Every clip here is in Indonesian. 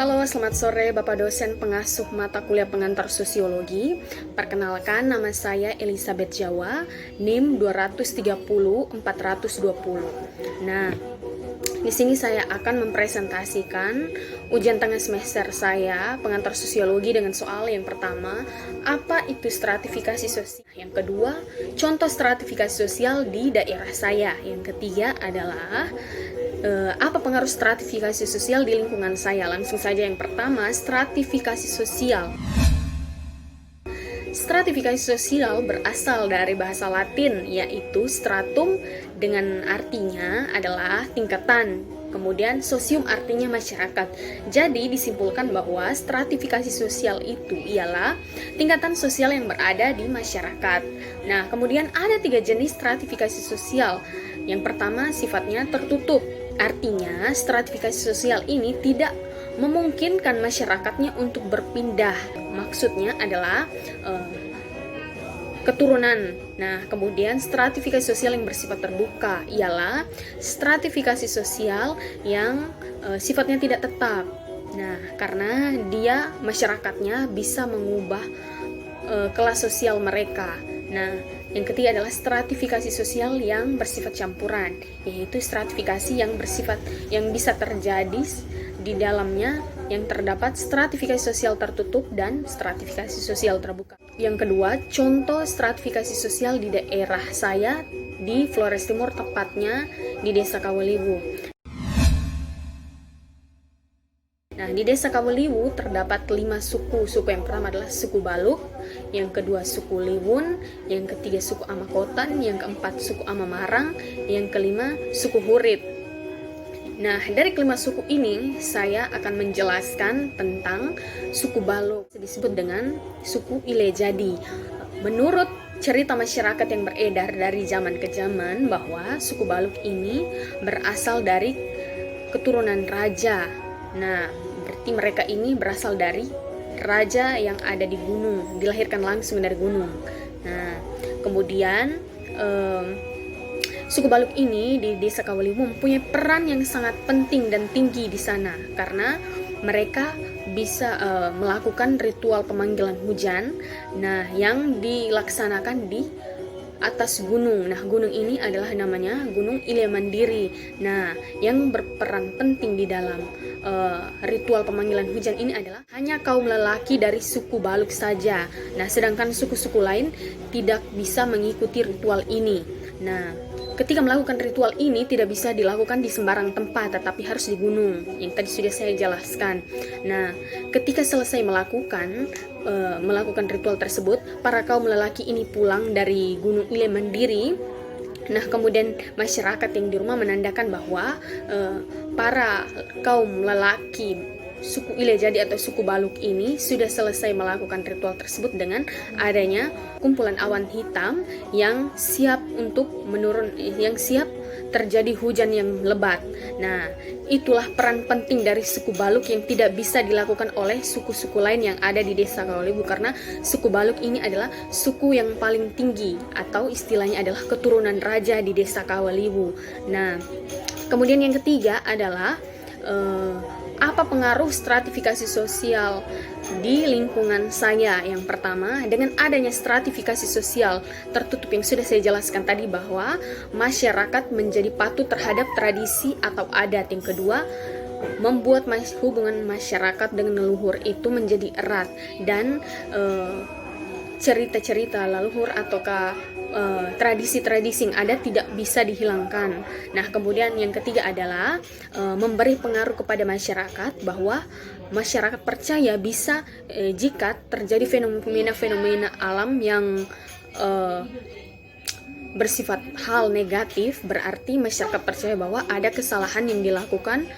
Halo, selamat sore Bapak dosen pengasuh mata kuliah pengantar sosiologi. Perkenalkan, nama saya Elizabeth Jawa, NIM 230-420. Nah, di sini saya akan mempresentasikan ujian tengah semester saya pengantar sosiologi dengan soal yang pertama, apa itu stratifikasi sosial? Yang kedua, contoh stratifikasi sosial di daerah saya. Yang ketiga adalah apa pengaruh stratifikasi sosial di lingkungan saya? Langsung saja yang pertama, stratifikasi sosial. Stratifikasi sosial berasal dari bahasa Latin, yaitu stratum dengan artinya adalah tingkatan. Kemudian sosium artinya masyarakat. Jadi disimpulkan bahwa stratifikasi sosial itu ialah tingkatan sosial yang berada di masyarakat. Nah, kemudian ada 3 jenis stratifikasi sosial. Yang pertama sifatnya tertutup. Artinya stratifikasi sosial ini tidak memungkinkan masyarakatnya untuk berpindah. Maksudnya adalah keturunan. Nah, kemudian stratifikasi sosial yang bersifat terbuka ialah stratifikasi sosial yang sifatnya tidak tetap. Nah, karena dia masyarakatnya bisa mengubah kelas sosial mereka. Nah, yang ketiga adalah stratifikasi sosial yang bersifat campuran, yaitu stratifikasi yang bisa terjadi di dalamnya yang terdapat stratifikasi sosial tertutup dan stratifikasi sosial terbuka. Yang kedua, contoh stratifikasi sosial di daerah saya di Flores Timur, tepatnya di Desa Kaweliwu. Nah, di Desa Kaweliwu terdapat 5 suku. Suku yang pertama adalah suku Baluk, yang kedua suku Liwun, yang ketiga suku Amakotan, yang keempat suku Amamarang, yang kelima suku Hurit. Nah, dari kelima suku ini saya akan menjelaskan tentang suku Baluk, disebut dengan suku Ilejadi. Menurut cerita masyarakat yang beredar dari zaman ke zaman bahwa suku Baluk ini berasal dari keturunan raja. Nah, berarti mereka ini berasal dari raja yang ada di gunung, dilahirkan langsung dari gunung. Nah, kemudian suku Baluk ini di Desa Kaweliwu mempunyai peran yang sangat penting dan tinggi di sana karena mereka bisa melakukan ritual pemanggilan hujan, nah yang dilaksanakan di atas gunung. Nah, gunung ini adalah namanya Gunung Ilya Mandiri. Nah, yang berperan penting di dalam ritual pemanggilan hujan ini adalah hanya kaum lelaki dari suku Baluk saja. Nah, sedangkan suku-suku lain tidak bisa mengikuti ritual ini. Nah, ketika melakukan ritual ini tidak bisa dilakukan di sembarang tempat, tetapi harus di gunung, yang tadi sudah saya jelaskan. Nah, ketika selesai melakukan ritual tersebut, para kaum lelaki ini pulang dari Gunung Ilya Mandiri. Nah, kemudian masyarakat yang di rumah menandakan bahwa para kaum lelaki suku Ilejadi atau suku Baluk ini sudah selesai melakukan ritual tersebut dengan adanya kumpulan awan hitam yang siap terjadi hujan yang lebat. Nah, itulah peran penting dari suku Baluk yang tidak bisa dilakukan oleh suku-suku lain yang ada di Desa Kaweliwu, karena suku Baluk ini adalah suku yang paling tinggi atau istilahnya adalah keturunan raja di Desa Kaweliwu. Nah, kemudian yang ketiga adalah apa pengaruh stratifikasi sosial di lingkungan saya? Yang pertama, dengan adanya stratifikasi sosial tertutup yang sudah saya jelaskan tadi bahwa masyarakat menjadi patuh terhadap tradisi atau adat. Yang kedua, membuat hubungan masyarakat dengan leluhur itu menjadi erat dan cerita-cerita leluhur ataukah tradisi-tradisi yang ada tidak bisa dihilangkan. Nah, kemudian yang ketiga adalah memberi pengaruh kepada masyarakat bahwa masyarakat percaya bisa jika terjadi fenomena-fenomena alam yang bersifat hal negatif, berarti masyarakat percaya bahwa ada kesalahan yang dilakukan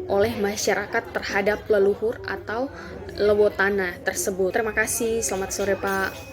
oleh masyarakat terhadap leluhur atau lewo tanah tersebut. Terima kasih, selamat sore Pak.